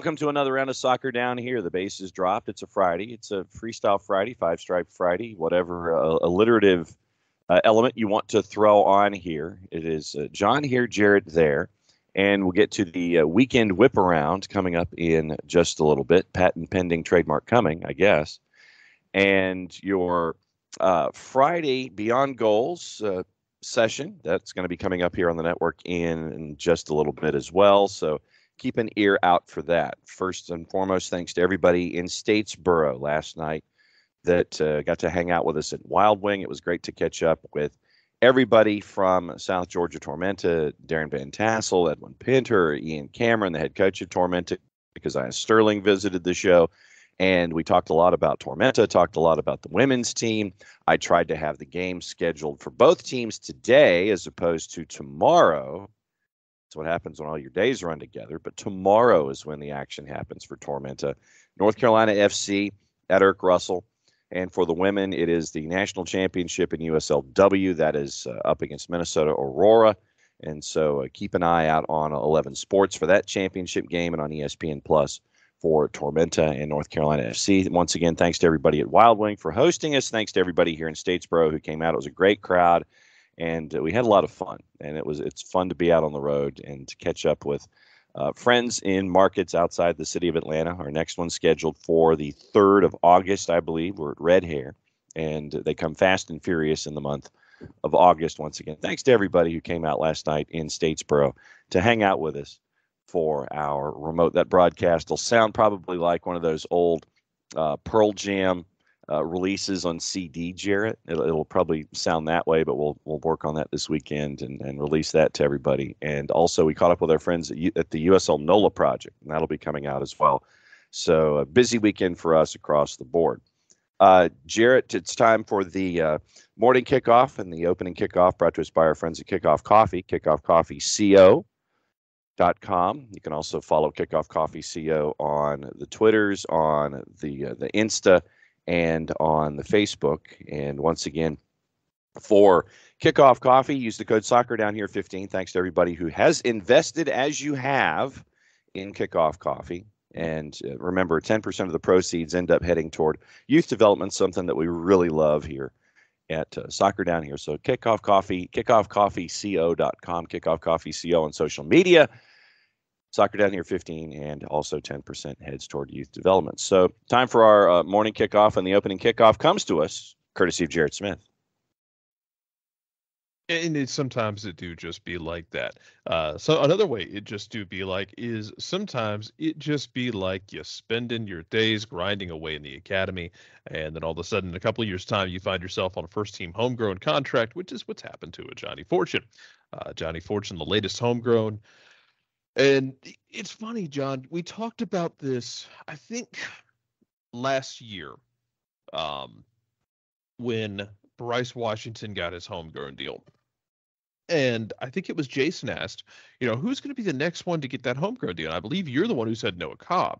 Welcome to another round of soccer down here. The base is dropped. It's a Friday. It's a freestyle Friday, five-stripe Friday, whatever alliterative element you want to throw on here. It is John here, Jarrett there, and we'll get to the weekend whip-around coming up in just a little bit. Patent pending, trademark coming, I guess. And your Friday Beyond Goals session, that's going to be coming up here on the network in just a little bit as well. So keep an ear out for that. First and foremost, thanks to everybody in Statesboro last night that got to hang out with us at Wild Wing. It was great to catch up with everybody from South Georgia Tormenta, Darren Van Tassel, Edwin Pinter, Ian Cameron, the head coach of Tormenta, because I Sterling visited the show. And we talked a lot about Tormenta, talked a lot about the women's team. I tried to have the game scheduled for both teams today as opposed to tomorrow. That's what happens when all your days run together. But tomorrow is when the action happens for Tormenta. North Carolina FC at Irk Russell. And for the women, it is the national championship in USLW. That is up against Minnesota Aurora. And so keep an eye out on 11 Sports for that championship game and on ESPN Plus for Tormenta and North Carolina FC. Once again, thanks to everybody at Wild Wing for hosting us. Thanks to everybody here in Statesboro who came out. It was a great crowd. And we had a lot of fun, and it's fun to be out on the road and to catch up with friends in markets outside the city of Atlanta. Our next one's scheduled for the 3rd of August, I believe. We're at Red Hair, and they come fast and furious in the month of August once again. Thanks to everybody who came out last night in Statesboro to hang out with us for our remote. That broadcast will sound probably like one of those old Pearl Jam releases on CD, Jarrett. It'll probably sound that way, but we'll work on that this weekend and release that to everybody. And also, we caught up with our friends at the USL NOLA project, and that'll be coming out as well. So a busy weekend for us across the board. Jarrett, it's time for the morning kickoff and the opening kickoff brought to us by our friends at Kickoff Coffee, kickoffcoffeeco.com. You can also follow Kickoff Coffee CO on the Twitters, on the Insta, and on the Facebook. And once again, for Kickoff Coffee, use the code soccer down here 15. Thanks to everybody who has invested as you have in Kickoff Coffee. And remember, 10% of the proceeds end up heading toward youth development, something that we really love here at Soccer Down Here. So Kickoff Coffee, kickoffcoffeeco.com, Kickoff Coffee CO on social media. Soccer Down Here 15, and also 10% heads toward youth development. So time for our morning kickoff, and the opening kickoff comes to us courtesy of Jarrett Smith. And sometimes it do just be like that. So another way it just do be like is sometimes it just be like you spending your days grinding away in the academy, and then all of a sudden, in a couple of years' time, you find yourself on a first-team homegrown contract, which is what's happened to Johnny Fortune. Johnny Fortune, the latest homegrown. And it's funny, John, we talked about this, I think, last year when Bryce Washington got his homegrown deal. And I think it was Jason asked, who's going to be the next one to get that homegrown deal? And I believe you're the one who said Noah Cobb.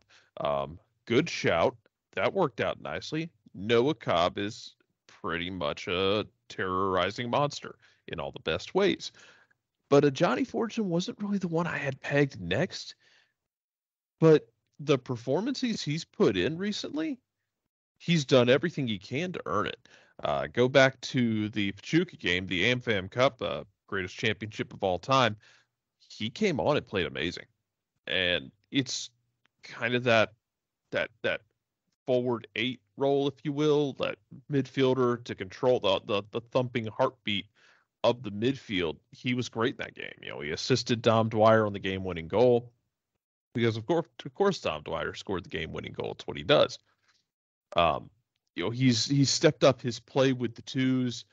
Good shout. That worked out nicely. Noah Cobb is pretty much a terrorizing monster in all the best ways. But Johnny Fortune wasn't really the one I had pegged next. But the performances he's put in recently, he's done everything he can to earn it. Go back to the Pachuca game, the AmFam Cup, greatest championship of all time. He came on and played amazing. And it's kind of that forward 8 role, if you will, that midfielder to control the thumping heartbeat of the midfield. He was great in that game. He assisted Dom Dwyer on the game-winning goal because, of course, Dom Dwyer scored the game-winning goal. It's what he does. He's stepped up his play with the twos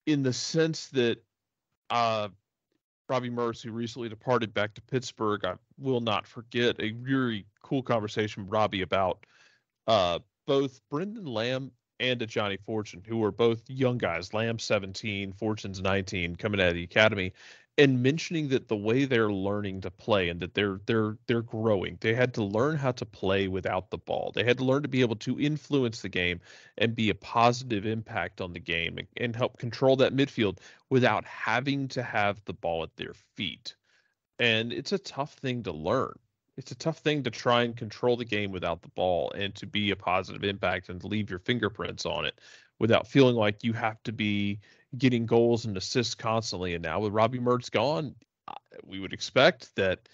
in the sense that Robbie Merce, who recently departed back to Pittsburgh, I will not forget a really cool conversation with Robbie about both Brendan Lamb and Johnny Fortune, who were both young guys, Lamb 17, Fortune's 19, coming out of the academy, and mentioning that the way they're learning to play and that they're growing. They had to learn how to play without the ball. They had to learn to be able to influence the game and be a positive impact on the game and help control that midfield without having to have the ball at their feet. And it's a tough thing to learn. It's a tough thing to try and control the game without the ball and to be a positive impact and to leave your fingerprints on it without feeling like you have to be getting goals and assists constantly. And now with Robbie Mertz gone, we would expect that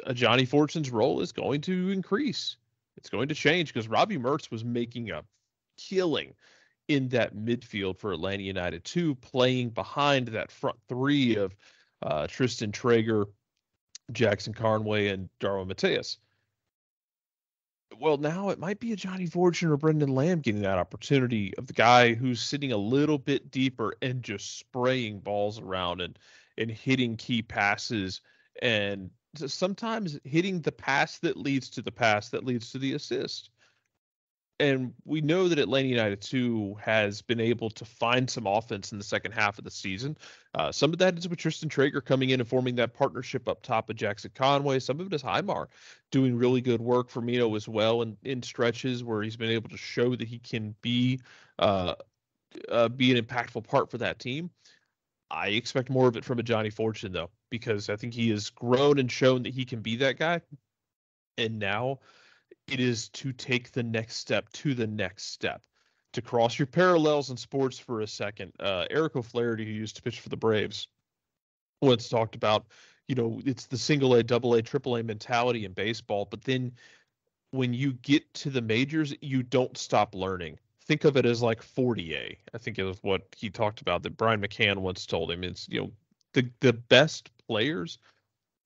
a Johnny Fortune's role is going to increase. It's going to change because Robbie Mertz was making a killing in that midfield for Atlanta United too, playing behind that front three of Tristan Traeger, Jackson Conway, and Darwin Mateus. Well, now it might be a Johnny Fortune or Brendan Lamb getting that opportunity of the guy who's sitting a little bit deeper and just spraying balls around and hitting key passes and sometimes hitting the pass that leads to the pass that leads to the assist. And we know that Atlanta United too has been able to find some offense in the second half of the season. Some of that is with Tristan Traeger coming in and forming that partnership up top of Jackson Conway. Some of it is Highmar doing really good work for Mino as well in stretches where he's been able to show that he can be an impactful part for that team. I expect more of it from a Johnny Fortune though, because I think he has grown and shown that he can be that guy. And now it is to take the next step to the next step. To cross your parallels in sports for a second, Eric O'Flaherty, who used to pitch for the Braves, once talked about, it's the single A, double A, triple A mentality in baseball. But then when you get to the majors, you don't stop learning. Think of it as like 40A. I think is what he talked about that Brian McCann once told him. It's, the best players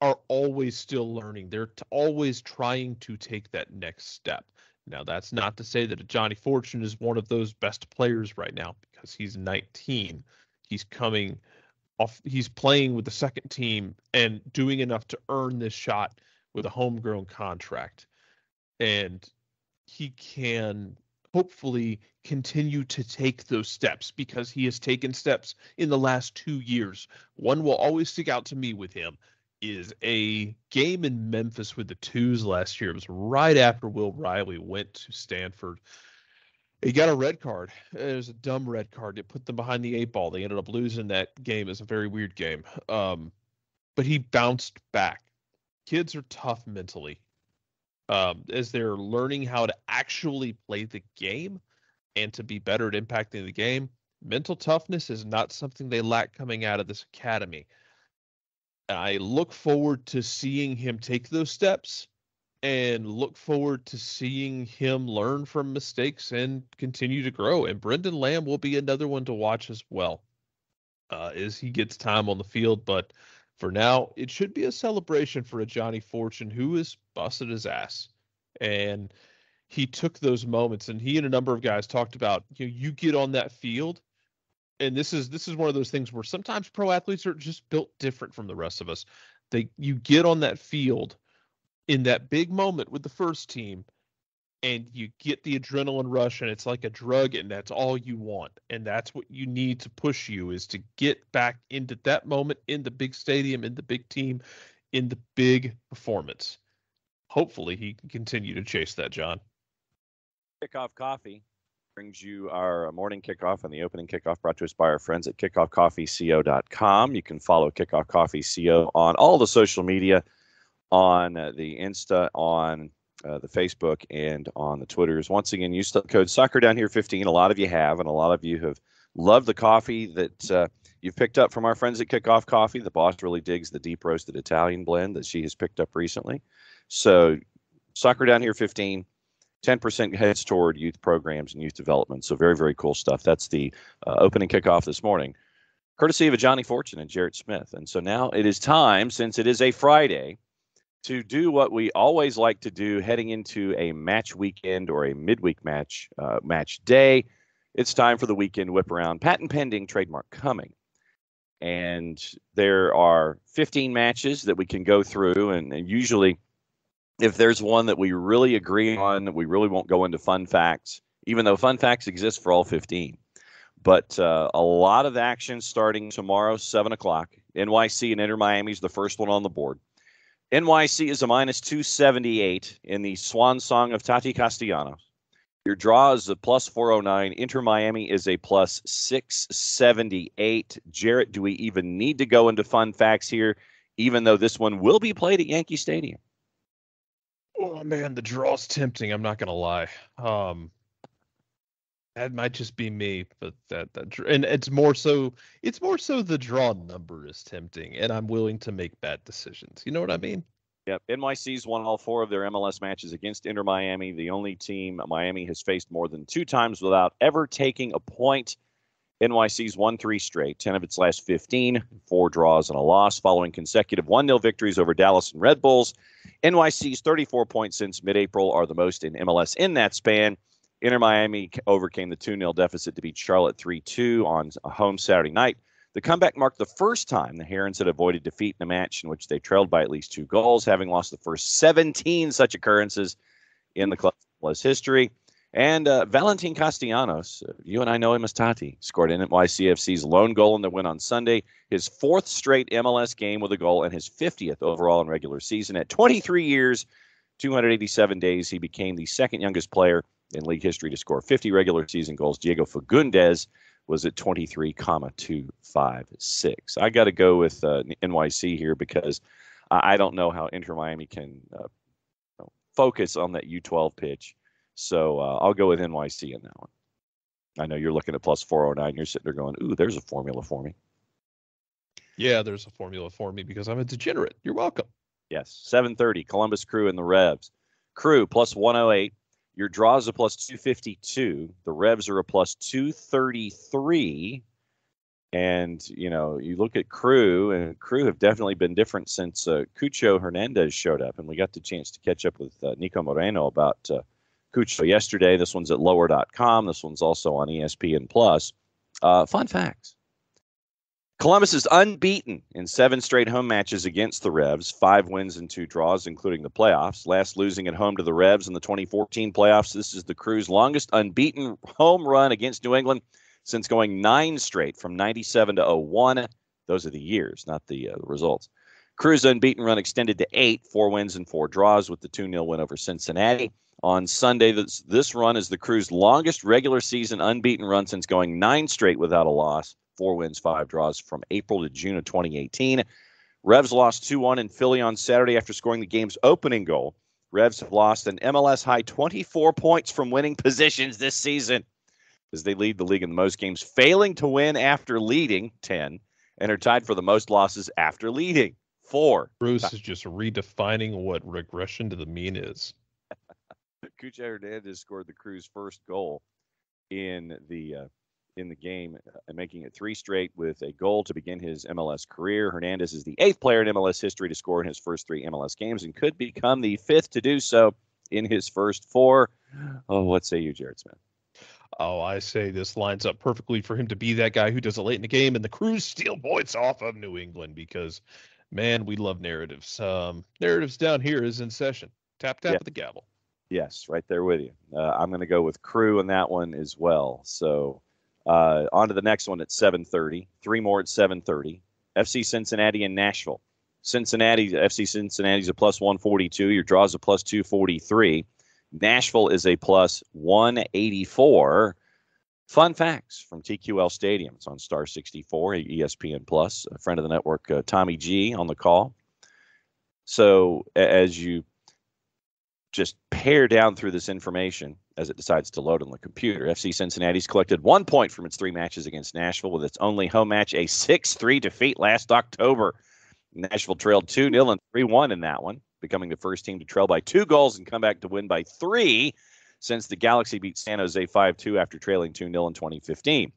are always still learning. They're always trying to take that next step. Now, that's not to say that Johnny Fortune is one of those best players right now because he's 19. He's coming off, he's playing with the second team and doing enough to earn this shot with a homegrown contract. And he can hopefully continue to take those steps because he has taken steps in the last 2 years. One will always stick out to me with him is a game in Memphis with the Twos last year. It was right after Will Riley went to Stanford. He got a red card. It was a dumb red card. It put them behind the 8 ball. They ended up losing that game. It's a very weird game. But he bounced back. Kids are tough mentally. As they're learning how to actually play the game and to be better at impacting the game, mental toughness is not something they lack coming out of this academy. I look forward to seeing him take those steps and look forward to seeing him learn from mistakes and continue to grow. And Brendan Lamb will be another one to watch as well as he gets time on the field. But for now, it should be a celebration for a Johnny Fortune who has busted his ass. And he took those moments, and he and a number of guys talked about, you get on that field. And this is one of those things where sometimes pro athletes are just built different from the rest of us. You get on that field in that big moment with the first team and you get the adrenaline rush and it's like a drug and that's all you want. And that's what you need to push you is to get back into that moment in the big stadium, in the big team, in the big performance. Hopefully he can continue to chase that, John. Kickoff Coffee brings you our morning kickoff and the opening kickoff brought to us by our friends at kickoffcoffeeco.com. You can follow Kickoff Coffee CO on all the social media, on the Insta, on the Facebook, and on the Twitters. Once again, use the code SoccerDownHere15. A lot of you have, and a lot of you have loved the coffee that you've picked up from our friends at Kickoff Coffee. The boss really digs the deep roasted Italian blend that she has picked up recently. So SoccerDownHere15. 10% heads toward youth programs and youth development. So very, very cool stuff. That's the opening kickoff this morning, courtesy of a Johnny Fortune and Jarrett Smith. And so now it is time, since it is a Friday, to do what we always like to do heading into a match weekend or a midweek match day. It's time for the weekend Whiparound, patent pending, trademark coming. And there are 15 matches that we can go through, and usually if there's one that we really agree on, we really won't go into fun facts, even though fun facts exist for all 15. But a lot of action starting tomorrow, 7 o'clock. NYC and Inter Miami is the first one on the board. NYC is a minus 278 in the swan song of Tati Castellanos. Your draw is a plus 409. Inter Miami is a plus 678. Jarrett, do we even need to go into fun facts here, even though this one will be played at Yankee Stadium? Oh man, the draw's tempting. I'm not gonna lie. That might just be me, but and it's more so the draw number is tempting, and I'm willing to make bad decisions. You know what I mean? Yep. NYC's won all 4 of their MLS matches against Inter Miami, the only team Miami has faced more than 2 times without ever taking a point. NYC's won 3 straight, 10 of its last 15, 4 draws and a loss, following consecutive 1-0 victories over Dallas and Red Bulls. NYC's 34 points since mid-April are the most in MLS in that span. Inter Miami overcame the 2-0 deficit to beat Charlotte 3-2 on a home Saturday night. The comeback marked the first time the Herons had avoided defeat in a match in which they trailed by at least 2 goals, having lost the first 17 such occurrences in the club's history. And Valentin Castellanos, you and I know him as Tati, scored in NYCFC's lone goal in the win on Sunday, his 4th straight MLS game with a goal and his 50th overall in regular season. At 23 years, 287 days, he became the second youngest player in league history to score 50 regular season goals. Diego Fagundes was at 23,256. I got to go with NYC here because I don't know how Inter Miami can focus on that U12 pitch. So I'll go with NYC in that one. I know you're looking at plus 409. You're sitting there going, ooh, there's a formula for me. Yeah, there's a formula for me because I'm a degenerate. You're welcome. Yes, 730, Columbus Crew and the Revs. Crew plus 108. Your draws a plus 252. The Revs are a plus 233. And, you look at Crew, and Crew have definitely been different since Cucho Hernandez showed up. And we got the chance to catch up with Nico Moreno about Cucho yesterday. This one's at lower.com. This one's also on ESPN+. Fun facts. Columbus is unbeaten in 7 straight home matches against the Revs, 5 wins and 2 draws, including the playoffs. Last losing at home to the Revs in the 2014 playoffs. This is the Crew's longest unbeaten home run against New England since going 9 straight from 97 to 01. Those are the years, not the results. Crew's unbeaten run extended to 8, 4 wins and 4 draws with the 2-0 win over Cincinnati. On Sunday, this run is the Crew's longest regular season unbeaten run since going 9 straight without a loss. 4 wins, 5 draws from April to June of 2018. Revs lost 2-1 in Philly on Saturday after scoring the game's opening goal. Revs have lost an MLS high 24 points from winning positions this season as they lead the league in the most games, failing to win after leading 10, and are tied for the most losses after leading 4. Bruce is just redefining what regression to the mean is. Cucho Hernandez scored the Crew's first goal in the game, making it 3 straight with a goal to begin his MLS career. Hernandez is the 8th player in MLS history to score in his first 3 MLS games and could become the 5th to do so in his first 4. Oh, what say you, Jarrett Smith? Oh, I say this lines up perfectly for him to be that guy who does it late in the game, and the Crew steal points off of New England because, man, we love narratives. Narratives down here is in session. Tap Yeah. of the gavel. Yes, right there with you. I'm going to go with Crew in that one as well. So on to the next one at 7:30. 3 more at 7:30. FC Cincinnati and Nashville. FC Cincinnati's a plus 142. Your draw's a plus 243. Nashville is a plus 184. Fun facts from TQL Stadium. It's on Star 64, ESPN Plus. A friend of the network, Tommy G, on the call. So as you just pare down through this information as it decides to load on the computer, FC Cincinnati's collected 1 point from its 3 matches against Nashville, with its only home match a 6-3 defeat last October. Nashville trailed 2-0 and 3-1 in that one, becoming the first team to trail by 2 goals and come back to win by 3 since the Galaxy beat San Jose 5-2 after trailing 2-0 in 2015.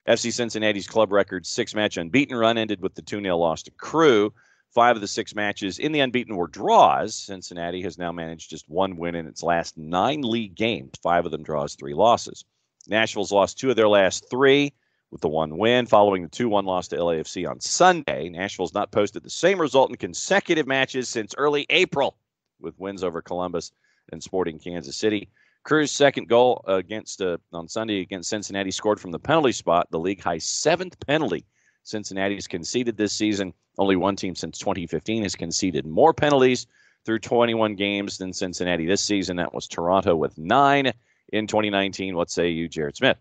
FC Cincinnati's club record 6-match unbeaten run ended with the 2-0 loss to Crew. 5 of the 6 matches in the unbeaten were draws. Cincinnati has now managed just 1 win in its last 9 league games, 5 of them draws, 3 losses. Nashville's lost 2 of their last 3 with the 1 win following the 2-1 loss to LAFC on Sunday. Nashville's not posted the same result in consecutive matches since early April, with wins over Columbus and Sporting Kansas City. Crew's second goal on Sunday against Cincinnati scored from the penalty spot, the league-high 7th penalty Cincinnati has conceded this season. Only one team since 2015 has conceded more penalties through 21 games than Cincinnati this season. That was Toronto with 9 in 2019. What say you, Jarrett Smith?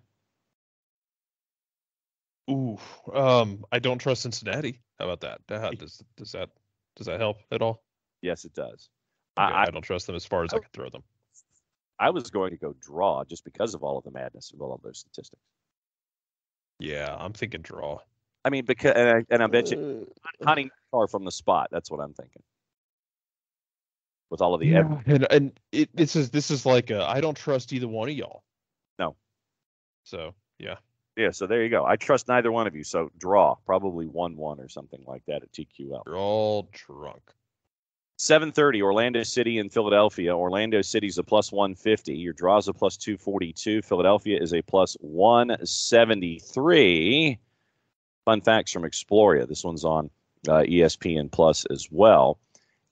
Ooh, I don't trust Cincinnati. How about that? Does that help at all? Yes, it does. I, I don't trust them as far as I can throw them. I was going to go draw just because of all of the madness of all of those statistics. Yeah, I'm thinking draw. I mean, because and I bet you hunting far from the spot. That's what I'm thinking. With all of the This is like I don't trust either one of y'all. No. So yeah. Yeah, so there you go. I trust neither one of you. So draw, probably 1-1 or something like that at TQL. You're all drunk. 7:30, Orlando City and Philadelphia. Orlando City's a plus 150. Your draw's a plus 242. Philadelphia is a plus 173. Fun facts from Exploria. This one's on ESPN Plus as well.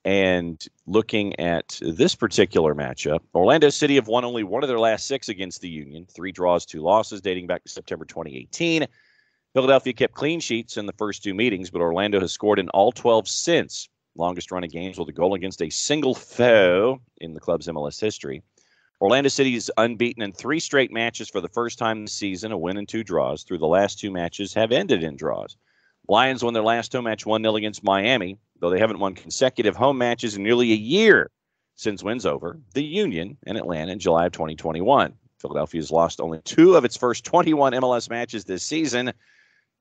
And looking at this particular matchup, Orlando City have won only one of their last 6 against the Union. 3 draws, 2 losses, dating back to September 2018. Philadelphia kept clean sheets in the first 2 meetings, but Orlando has scored in all 12 since. Longest run of games with a goal against a single foe in the club's MLS history. Orlando City is unbeaten in 3 straight matches for the first time this season, a win and 2 draws. Through the last 2 matches have ended in draws. Lions won their last home match 1-0 against Miami, though they haven't won consecutive home matches in nearly a year since wins over the Union and Atlanta in July of 2021. Philadelphia has lost only 2 of its first 21 MLS matches this season.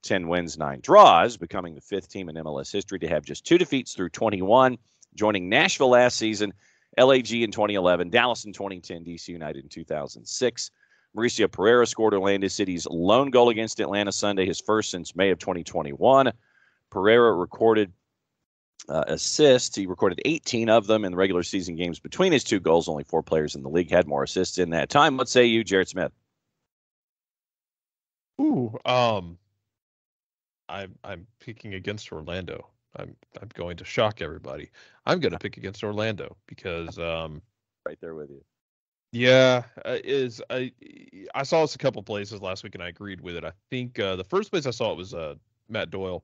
10 wins, 9 draws, becoming the 5th team in MLS history to have just 2 defeats through 21, joining Nashville last season, LAG in 2011, Dallas in 2010, DC United in 2006. Mauricio Pereira scored Orlando City's lone goal against Atlanta Sunday, his first since May of 2021. Pereira recorded assists. He recorded 18 of them in the regular season games between his 2 goals. Only 4 players in the league had more assists in that time. What say you, Jarrett Smith? I'm picking against Orlando. I'm going to shock everybody. I'm going to pick against Orlando because right there with you. Yeah, I saw this a couple places last week and I agreed with it. I think the first place I saw it was Matt Doyle,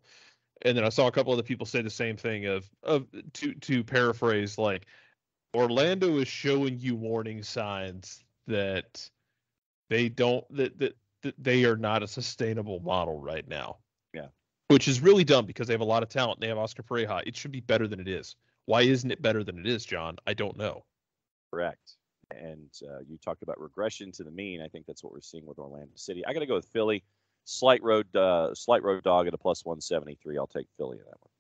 and then I saw a couple other people say the same thing of to paraphrase, like, Orlando is showing you warning signs that they don't that they are not a sustainable model right now. Yeah. Which is really dumb because they have a lot of talent. They have Oscar Pereira. It should be better than it is. Why isn't it better than it is, John? I don't know. Correct. And you talked about regression to the mean. I think that's what we're seeing with Orlando City. I got to go with Philly. Slight road dog at a plus 173. I'll take Philly in that one.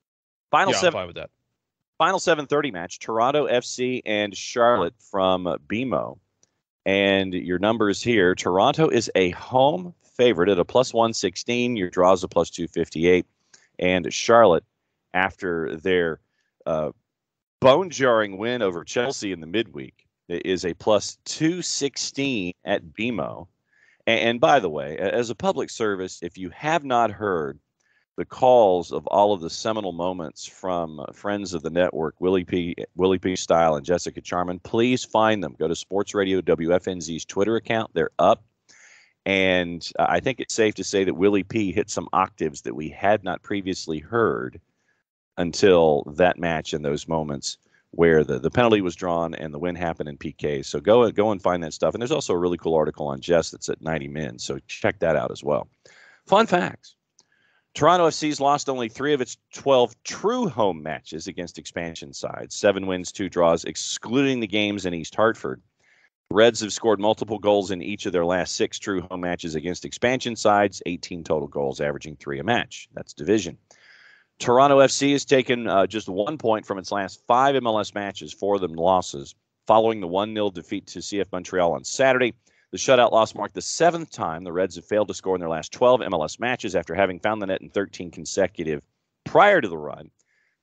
I'm fine with that. Final 7:30 match: Toronto FC and Charlotte from BMO. And your numbers here: Toronto is a home favorite at a plus 116. Your draws a plus 258. And Charlotte, after their bone-jarring win over Chelsea in the midweek, is a plus 216 at BMO. And by the way, as a public service, if you have not heard the calls of all of the seminal moments from friends of the network, Willie P. Style and Jessica Charman, please find them. Go to Sports Radio WFNZ's Twitter account. They're up. And I think it's safe to say that Willie P. hit some octaves that we had not previously heard until that match and those moments where the penalty was drawn and the win happened in PK. So go and find that stuff. And there's also a really cool article on Jess that's at 90 Min. So check that out as well. Fun facts. Toronto FC's lost only 3 of its 12 true home matches against expansion sides. 7 wins, 2 draws, excluding the games in East Hartford. Reds have scored multiple goals in each of their last 6 true home matches against expansion sides, 18 total goals, averaging 3 a match. That's division. Toronto FC has taken just 1 point from its last 5 MLS matches, 4 of them losses, following the 1-0 defeat to CF Montreal on Saturday. The shutout loss marked the 7th time the Reds have failed to score in their last 12 MLS matches after having found the net in 13 consecutive prior to the run.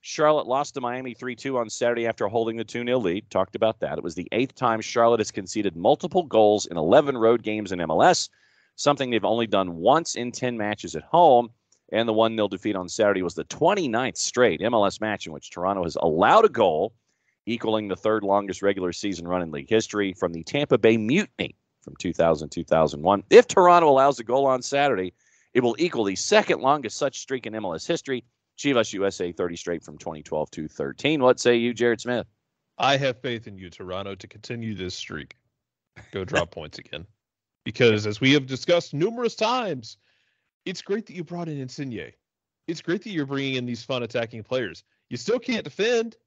Charlotte lost to Miami 3-2 on Saturday after holding the 2-0 lead. Talked about that. It was the 8th time Charlotte has conceded multiple goals in 11 road games in MLS, something they've only done once in 10 matches at home. And the 1-0 defeat on Saturday was the 29th straight MLS match in which Toronto has allowed a goal, equaling the 3rd longest regular season run in league history from the Tampa Bay Mutiny from 2000-2001. If Toronto allows a goal on Saturday, it will equal the 2nd longest such streak in MLS history. Chivas USA 30 straight from 2012-13. What say you, Jarrett Smith? I have faith in you, Toronto, to continue this streak. Go drop points again. Because as we have discussed numerous times, it's great that you brought in Insigne. It's great that you're bringing in these fun attacking players. You still can't defend.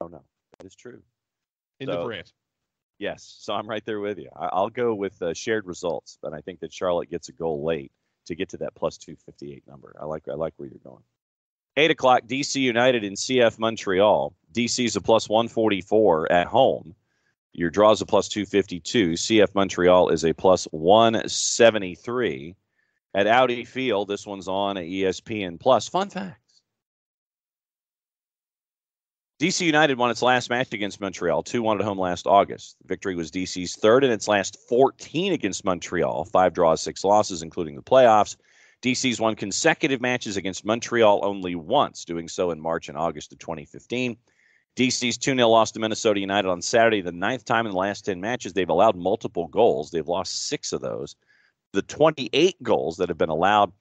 Oh, no. That is true. End of rant. Yes, so I'm right there with you. I'll go with shared results, but I think that Charlotte gets a goal late to get to that plus 258 number. I like where you're going. 8 o'clock, DC United in CF Montreal. DC's a plus 144 at home. Your draw's a plus 252. CF Montreal is a plus 173. At Audi Field, this one's on ESPN Plus. Fun facts. DC United won its last match against Montreal, 2-1 at home last August. The victory was DC's third in its last 14 against Montreal, 5 draws, 6 losses, including the playoffs. DC's won consecutive matches against Montreal only once, doing so in March and August of 2015. DC's 2-0 loss to Minnesota United on Saturday, the 9th time in the last 10 matches. They've allowed multiple goals. They've lost 6 of those. The 28 goals that have been allowed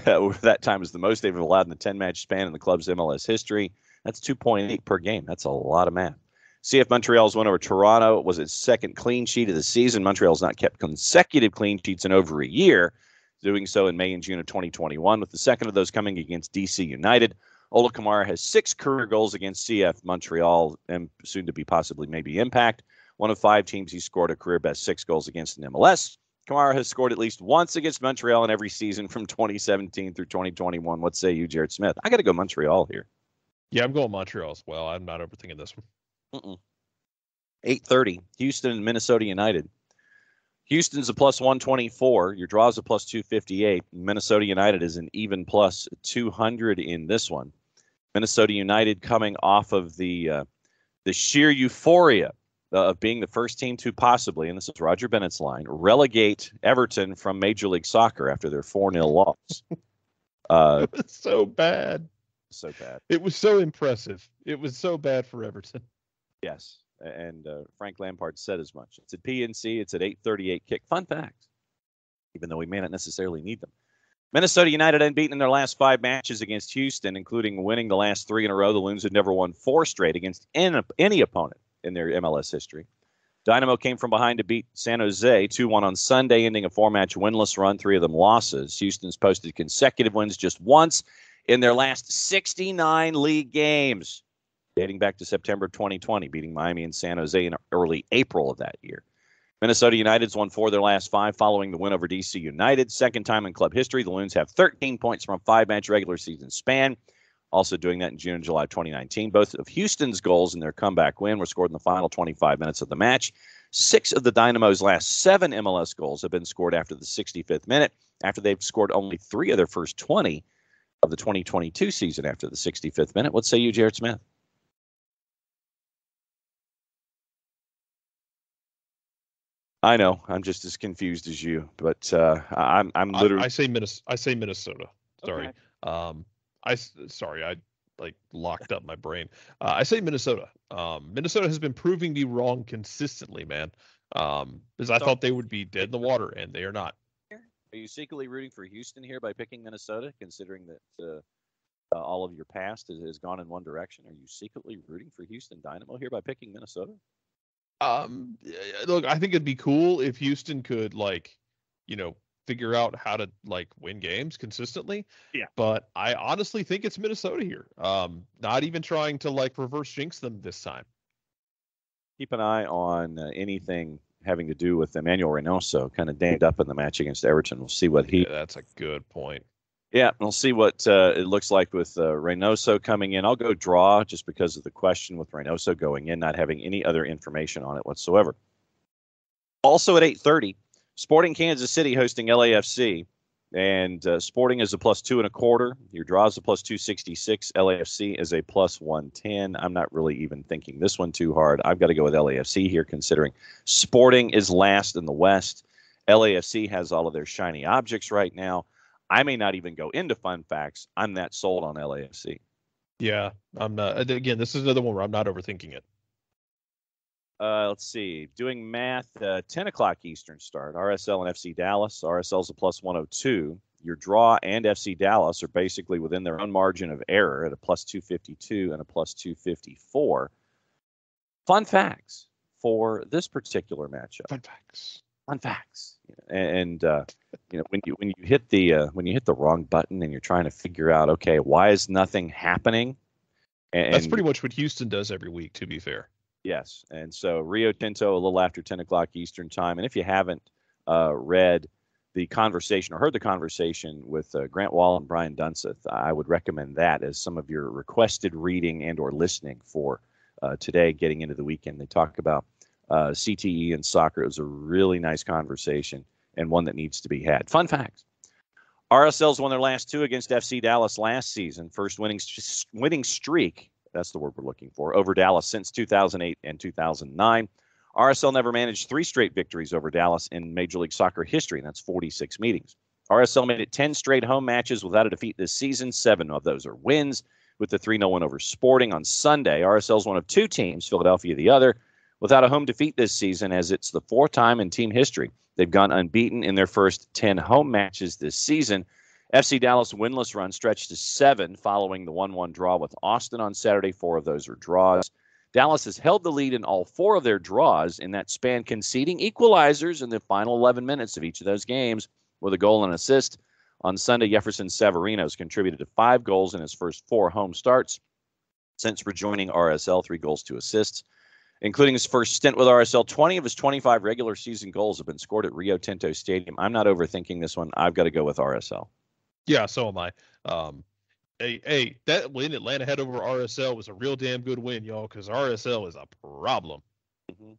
over that time is the most they've allowed in the 10-match span in the club's MLS history. That's 2.8 per game. That's a lot of math. CF Montreal's win over Toronto was its second clean sheet of the season. Montreal's not kept consecutive clean sheets in over a year, doing so in May and June of 2021, with the second of those coming against DC United. Ola Kamara has 6 career goals against CF Montreal and soon to be possibly maybe Impact. One of 5 teams he scored a career best 6 goals against in MLS. Kamara has scored at least once against Montreal in every season from 2017 through 2021. What say you, Jarrett Smith? I got to go Montreal here. Yeah, I'm going Montreal as well. I'm not overthinking this one. 8:30, Houston and Minnesota United. Houston's a plus 124. Your draw's a plus 258. Minnesota United is an even plus 200 in this one. Minnesota United coming off of the sheer euphoria of being the first team to possibly, and this is Roger Bennett's line, relegate Everton from Major League Soccer after their 4-0 loss. It was so bad. So bad. It was so impressive. It was so bad for Everton. Yes, and Frank Lampard said as much. It's at PNC. It's at 8:38 kick. Fun facts, even though we may not necessarily need them. Minnesota United unbeaten in their last 5 matches against Houston, including winning the last 3 in a row. The Loons had never won 4 straight against any opponent in their MLS history. Dynamo came from behind to beat San Jose 2-1 on Sunday, ending a 4-match winless run, 3 of them losses. Houston's posted consecutive wins just once in their last 69 league games, dating back to September 2020, beating Miami and San Jose in early April of that year. Minnesota United's won 4 of their last 5 following the win over DC United. Second time in club history. The Loons have 13 points from a 5-match regular season span. Also doing that in June and July 2019. Both of Houston's goals in their comeback win were scored in the final 25 minutes of the match. 6 of the Dynamo's last 7 MLS goals have been scored after the 65th minute, after they've scored only 3 of their first 20 of the 2022 season after the 65th minute. What say you, Jarrett Smith? I know I'm just as confused as you, but I'm literally. I say Minnesota. Sorry. Okay. I locked up my brain. I say Minnesota. Minnesota has been proving me wrong consistently, man. Because I thought they would be dead in the water, and they are not. Are you secretly rooting for Houston here by picking Minnesota, considering that all of your past has gone in one direction? Are you secretly rooting for Houston Dynamo here by picking Minnesota? Look, I think it'd be cool if Houston could, figure out how to, win games consistently. Yeah. But I honestly think it's Minnesota here. Not even trying to, reverse jinx them this time. Keep an eye on anything having to do with Emmanuel Reynoso, kind of damned up in the match against Everton. We'll see what Yeah, that's a good point. Yeah, we'll see what it looks like with Reynoso coming in. I'll go draw just because of the question with Reynoso going in, not having any other information on it whatsoever. Also at 8:30, Sporting Kansas City hosting LAFC. And Sporting is a plus 2.25. Your draw is a plus 266. LAFC is a plus 110. I'm not really even thinking this one too hard. I've got to go with LAFC here, considering Sporting is last in the West. LAFC has all of their shiny objects right now. I may not even go into fun facts. I'm that sold on LAFC. Yeah, I'm not. Again, this is another one where I'm not overthinking it. Let's see. Doing math, 10 o'clock Eastern start. RSL and FC Dallas. RSL's a plus 102. Your draw and FC Dallas are basically within their own margin of error at a plus 252 and a plus 254. Fun facts for this particular matchup. Fun facts. And when you hit the wrong button and you're trying to figure out, okay, why is nothing happening? That's pretty much what Houston does every week, to be fair. Yes. And so Rio Tinto, a little after 10 o'clock Eastern time. And if you haven't read the conversation or heard the conversation with Grant Wall and Brian Dunseth, I would recommend that as some of your requested reading and or listening for today, getting into the weekend. They talk about CTE and soccer. It was a really nice conversation and one that needs to be had. Fun fact. RSL's won their last two against FC Dallas last season. First winning streak, that's the word we're looking for, over Dallas since 2008 and 2009. RSL never managed 3 straight victories over Dallas in Major League Soccer history, and that's 46 meetings. RSL made it 10 straight home matches without a defeat this season. 7 of those are wins, with the 3-0 win over Sporting on Sunday. RSL's one of 2 teams, Philadelphia the other, without a home defeat this season, as it's the 4th time in team history they've gone unbeaten in their first 10 home matches this season. FC Dallas' winless run stretched to 7 following the 1-1 draw with Austin on Saturday. 4 of those are draws. Dallas has held the lead in all 4 of their draws in that span, conceding equalizers in the final 11 minutes of each of those games with a goal and assist. On Sunday, Jefferson Severino's contributed to 5 goals in his first 4 home starts since rejoining RSL, 3 goals, 2 assists. Including his first stint with RSL, 20 of his 25 regular season goals have been scored at Rio Tinto Stadium. I'm not overthinking this one. I've got to go with RSL. Yeah, so am I. Hey, that win Atlanta had over RSL was a real damn good win, y'all, because RSL is a problem. Mm-hmm.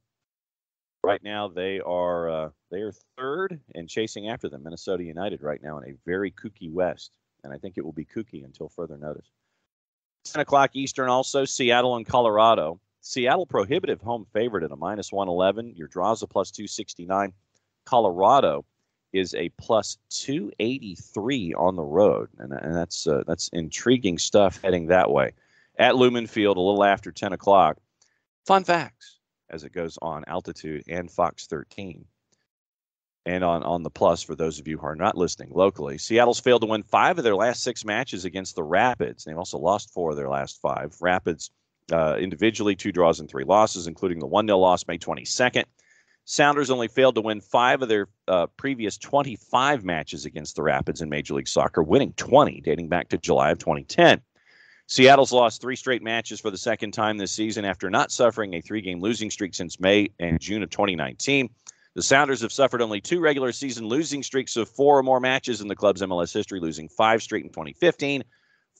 Right now, they are 3rd and chasing after them. Minnesota United right now in a very kooky West, and I think it will be kooky until further notice. 10 o'clock Eastern also, Seattle and Colorado. Seattle prohibitive home favorite at a -111. Your draws a +269. Colorado is a +283 on the road, and that's intriguing stuff heading that way. At Lumen Field, a little after 10 o'clock. Fun facts as it goes on altitude and Fox 13. And on the plus for those of you who are not listening locally, Seattle's failed to win 5 of their last 6 matches against the Rapids. They've also lost 4 of their last 5. Rapids individually 2 draws and 3 losses, including the 1-0 loss May 22nd. Sounders only failed to win 5 of their previous 25 matches against the Rapids in Major League Soccer, winning 20 dating back to July of 2010. Seattle's lost 3 straight matches for the second time this season after not suffering a 3-game losing streak since May and June of 2019. The Sounders have suffered only 2 regular season losing streaks of 4 or more matches in the club's MLS history, losing 5 straight in 2015,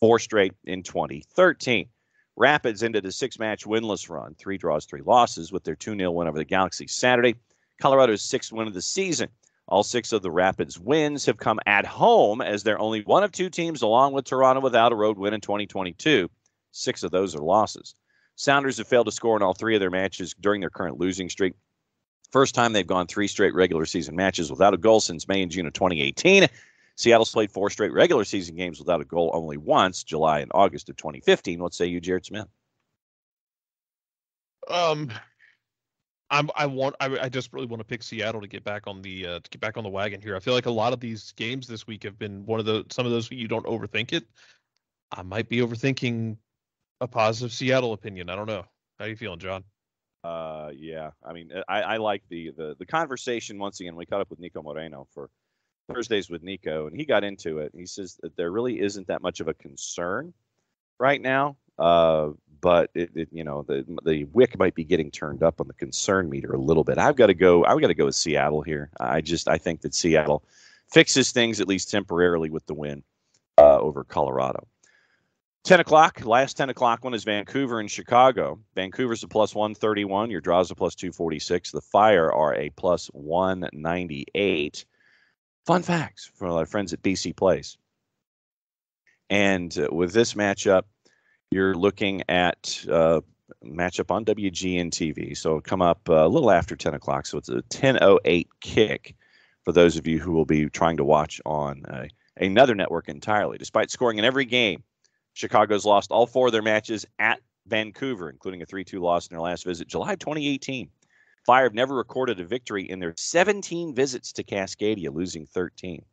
4 straight in 2013. Rapids ended a 6-match winless run, 3 draws, 3 losses, with their 2-0 win over the Galaxy Saturday. Colorado's 6th win of the season. All 6 of the Rapids' wins have come at home, as they're only one of 2 teams, along with Toronto, without a road win in 2022. 6 of those are losses. Sounders have failed to score in all 3 of their matches during their current losing streak. First time they've gone 3 straight regular season matches without a goal since May and June of 2018. Seattle's played 4 straight regular season games without a goal only once, July and August of 2015. What say you, Jarrett Smith? I just really want to pick Seattle to get back on the wagon here. I feel like a lot of these games this week have been some of those you don't overthink it. I might be overthinking a positive Seattle opinion. I don't know. How are you feeling, John? Yeah. I mean, I like the conversation. Once again, we caught up with Nico Moreno for Thursdays with Nico, and he got into it. He says that there really isn't that much of a concern right now, but the wick might be getting turned up on the concern meter a little bit. I've got to go with Seattle here. I think that Seattle fixes things at least temporarily with the win over Colorado. 10 o'clock, last 10 o'clock one is Vancouver and Chicago. Vancouver's a +131. Your draws a +246. The Fire are a +198. Fun facts from our friends at BC Place. And with this matchup, you're looking at matchup on WGN TV. So it'll come up a little after 10 o'clock. So it's a 10:08 kick for those of you who will be trying to watch on another network entirely. Despite scoring in every game, Chicago's lost all 4 of their matches at Vancouver, including a 3-2 loss in their last visit, July 2018. Fire have never recorded a victory in their 17 visits to Cascadia, losing 13.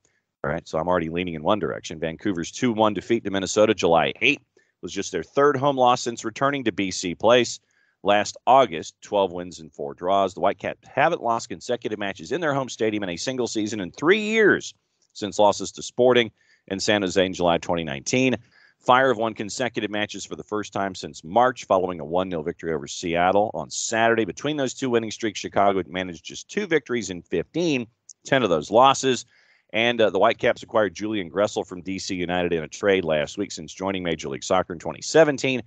All right, so I'm already leaning in one direction. Vancouver's 2-1 defeat to Minnesota July 8 was just their 3rd home loss since returning to BC Place last August, 12 wins and 4 draws. The Whitecaps haven't lost consecutive matches in their home stadium in a single season in 3 years since losses to Sporting and San Jose in July 2019. Fire have won consecutive matches for the first time since March, following a 1-0 victory over Seattle on Saturday. Between those two winning streaks, Chicago had managed just 2 victories in 15, 10 of those losses. And the Whitecaps acquired Julian Gressel from D.C. United in a trade last week. Since joining Major League Soccer in 2017,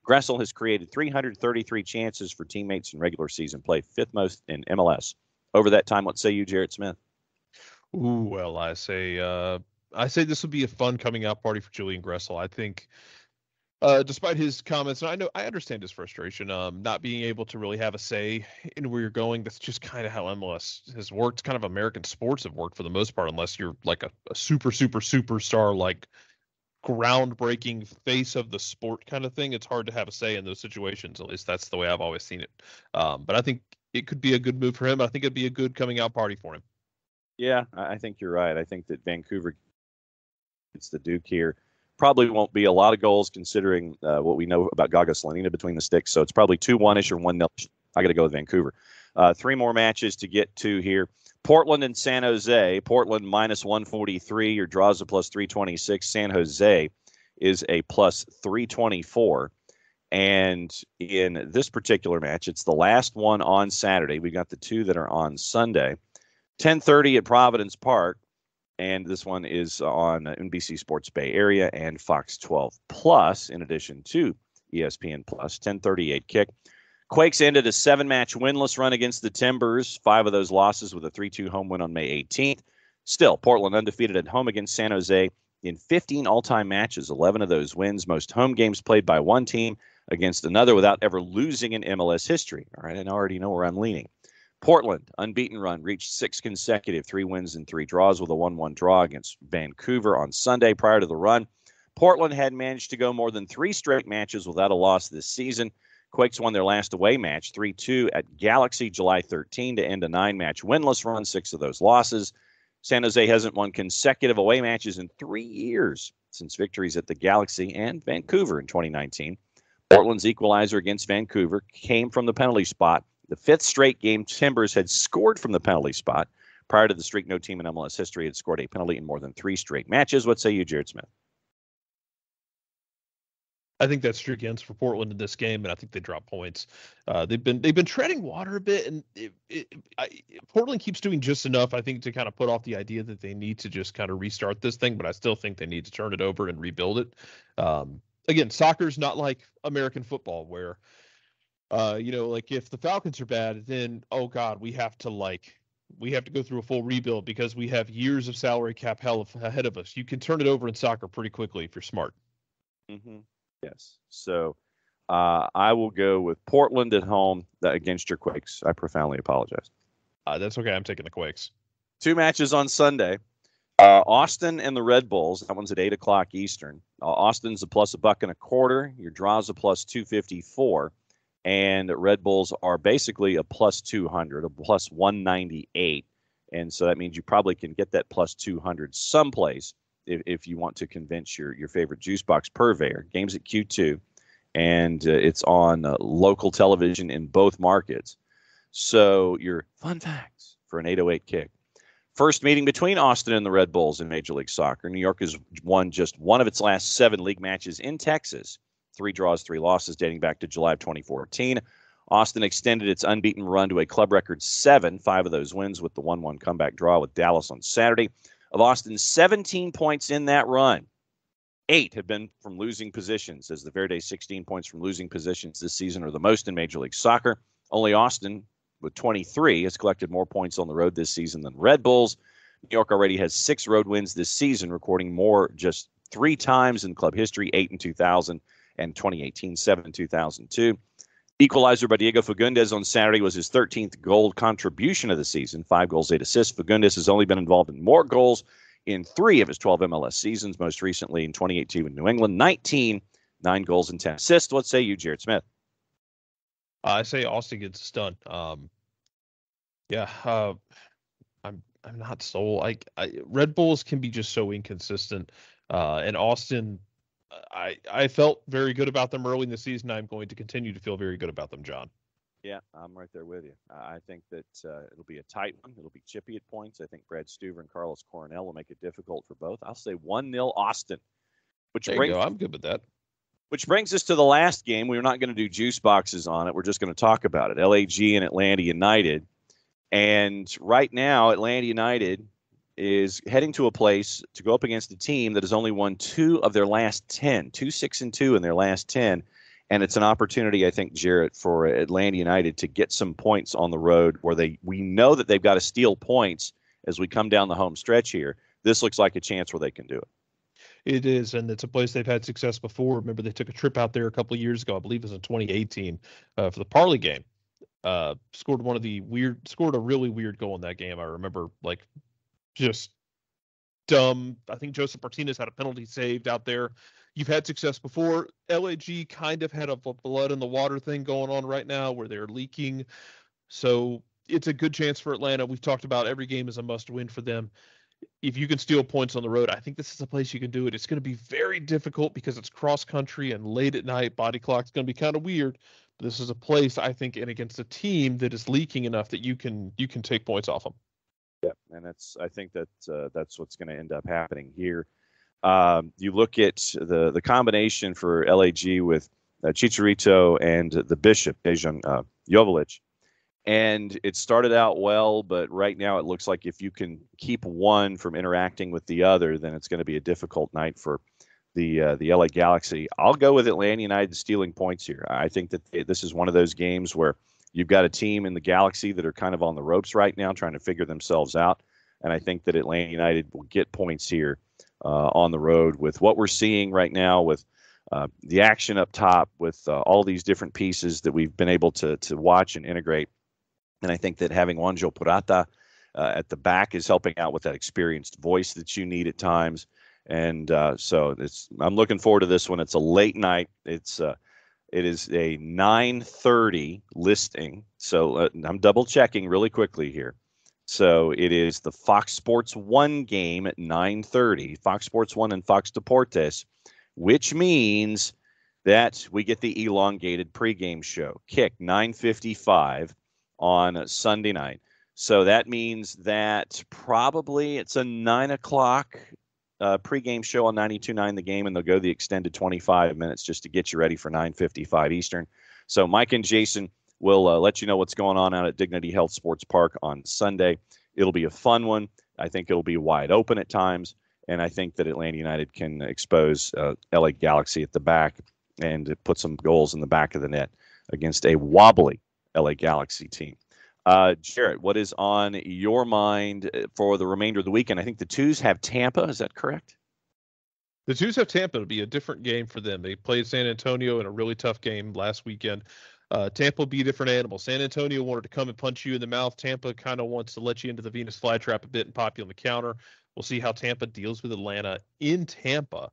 Gressel has created 333 chances for teammates in regular season play, 5th most in MLS. Over that time, what say you, Jarrett Smith? Ooh, well, I say this would be a fun coming out party for Julian Gressel. I think, despite his comments, and I understand his frustration, not being able to really have a say in where you're going. That's just kind of how MLS has worked. Kind of American sports have worked for the most part, unless you're like a superstar, like groundbreaking face of the sport kind of thing. It's hard to have a say in those situations. At least that's the way I've always seen it. But I think it could be a good move for him. I think it'd be a good coming out party for him. Yeah, I think you're right. I think that Vancouver gets the Duke here. Probably won't be a lot of goals considering what we know about Gaga Slanina between the sticks. So it's probably 2-1-ish or 1-0. I got to go with Vancouver. 3 more matches to get to here. Portland and San Jose. Portland minus 143. Your draws a plus 326. San Jose is a plus 324. And in this particular match, it's the last one on Saturday. We got the 2 that are on Sunday. 10:30 at Providence Park, and this one is on NBC Sports Bay Area and Fox 12 Plus, in addition to ESPN Plus. 10:38 kick. Quakes ended a 7-match winless run against the Timbers, 5 of those losses with a 3-2 home win on May 18th. Still, Portland undefeated at home against San Jose in 15 all-time matches, 11 of those wins, most home games played by one team against another without ever losing in MLS history. All right, I already know where I'm leaning. Portland, unbeaten run, reached 6 consecutive, 3 wins and 3 draws with a 1-1 draw against Vancouver on Sunday. Prior to the run, Portland had managed to go more than 3 straight matches without a loss this season. Quakes won their last away match, 3-2 at Galaxy July 13 to end a 9-match winless run, 6 of those losses. San Jose hasn't won consecutive away matches in 3 years since victories at the Galaxy and Vancouver in 2019. Portland's equalizer against Vancouver came from the penalty spot. The 5th straight game Timbers had scored from the penalty spot. Prior to the streak, no team in MLS history had scored a penalty in more than 3 straight matches. What say you, Jarrett Smith? I think that streak ends for Portland in this game, and I think they drop points. They've been treading water a bit, and Portland keeps doing just enough, I think, to kind of put off the idea that they need to just kind of restart this thing. But I still think they need to turn it over and rebuild it. Again, soccer's not like American football, where like if the Falcons are bad, then oh god, we have to go through a full rebuild because we have years of salary cap hell ahead of us. You can turn it over in soccer pretty quickly if you're smart. Mm-hmm. Yes. So I will go with Portland at home against your Quakes. I profoundly apologize. That's okay. I'm taking the Quakes. 2 matches on Sunday. Austin and the Red Bulls. That one's at 8 o'clock Eastern. Austin's a plus $1.25. Your draw's a plus 254. And Red Bulls are basically a plus 200, a plus 198. And so that means you probably can get that plus 200 someplace if you want to convince your favorite juice box purveyor. Game's at Q2, and it's on local television in both markets. So your fun facts for an 8:08 kick. First meeting between Austin and the Red Bulls in Major League Soccer. New York has won just one of its last 7 league matches in Texas. 3 draws, 3 losses dating back to July of 2014. Austin extended its unbeaten run to a club record 7, 5 of those wins with the 1-1 comeback draw with Dallas on Saturday. Of Austin's 17 points in that run, 8 have been from losing positions, as the Verde's 16 points from losing positions this season are the most in Major League Soccer. Only Austin, with 23, has collected more points on the road this season than Red Bulls. New York already has 6 road wins this season, recording more just 3 times in club history, 8 in 2000 and 2018, 7 in 2002. Equalizer by Diego Fagundes on Saturday was his 13th goal contribution of the season, 5 goals, 8 assists. Fagundes has only been involved in more goals in 3 of his 12 MLS seasons, most recently in 2018 with New England, 19, 9 goals and 10 assists. What say you, Jarrett Smith? I say Austin gets this done. I'm not sold. Red Bulls can be just so inconsistent, and Austin, I felt very good about them early in the season. I'm going to continue to feel very good about them, John. Yeah, I'm right there with you. I think that it'll be a tight one. It'll be chippy at points. I think Brad Stuver and Carlos Coronel will make it difficult for both. I'll say 1-0 Austin. which There you brings go. I'm good with that. Which brings us to the last game. We're not going to do juice boxes on it. We're just going to talk about it. LAG and Atlanta United. And right now, Atlanta United is heading to a place to go up against a team that has only won 2 of their last 10, 6-2 in their last 10. And it's an opportunity, I think, Jarrett, for Atlanta United to get some points on the road where we know that they've got to steal points as we come down the home stretch here. This looks like a chance where they can do it. It is, and it's a place they've had success before. Remember, they took a trip out there a couple of years ago. I believe it was in 2018 for the Parlay game. Scored a really weird goal in that game. I remember, like, just dumb. I think Joseph Martinez had a penalty saved out there. You've had success before. LAG kind of had a blood in the water thing going on right now where they're leaking. So it's a good chance for Atlanta. We've talked about every game is a must win for them. If you can steal points on the road, I think this is a place you can do it. It's going to be very difficult because it's cross country and late at night. Body clock's going to be kind of weird. But this is a place, I think, and against a team that is leaking enough that you can take points off them. Yeah, and I think that's what's going to end up happening here. You look at the combination for LAG with Chicharito and the Bishop, Dejan Joveljic. And it started out well, but right now it looks like if you can keep one from interacting with the other, then it's going to be a difficult night for the LA Galaxy. I'll go with Atlanta United stealing points here. I think that this is one of those games where you've got a team in the Galaxy that are kind of on the ropes right now, trying to figure themselves out. And I think that Atlanta United will get points here on the road with what we're seeing right now with the action up top, with all these different pieces that we've been able to watch and integrate. And I think that having Juanjo Purata at the back is helping out with that experienced voice that you need at times. And so I'm looking forward to this one. It's a late night. It is a 9:30 listing. So I'm double checking really quickly here. So it is the Fox Sports 1 game at 9:30, Fox Sports 1 and Fox Deportes, which means that we get the elongated pregame show. Kick 9:55 on Sunday night. So that means that probably it's a 9 o'clock pregame show on 92.9 The Game, and they'll go the extended 25 minutes just to get you ready for 9:55 Eastern. So Mike and Jason will let you know what's going on out at Dignity Health Sports Park on Sunday. It'll be a fun one. I think it'll be wide open at times, and I think that Atlanta United can expose LA Galaxy at the back and put some goals in the back of the net against a wobbly LA Galaxy team. Jarrett, what is on your mind for the remainder of the weekend? I think the Twos have Tampa. Is that correct? The Twos have Tampa. It'll be a different game for them. They played San Antonio in a really tough game last weekend. Tampa will be a different animal. San Antonio wanted to come and punch you in the mouth. Tampa kind of wants to let you into the Venus flytrap a bit and pop you on the counter. We'll see how Tampa deals with Atlanta in Tampa.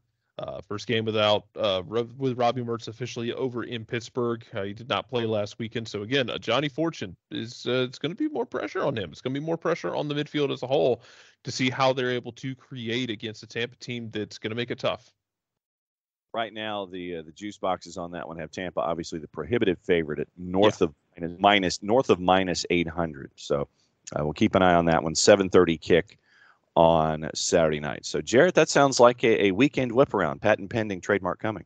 First game with Robbie Mertz officially over in Pittsburgh. He did not play last weekend. So, again, Johnny Fortune is it's going to be more pressure on him. It's going to be more pressure on the midfield as a whole to see how they're able to create against a Tampa team that's going to make it tough. Right now, the juice boxes on that one have Tampa, obviously the prohibitive favorite at north of minus 800. So we'll keep an eye on that one. 7:30 kick on Saturday night. So, Jarrett, that sounds like a weekend whip around. Patent pending, trademark coming.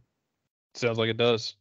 Sounds like it does.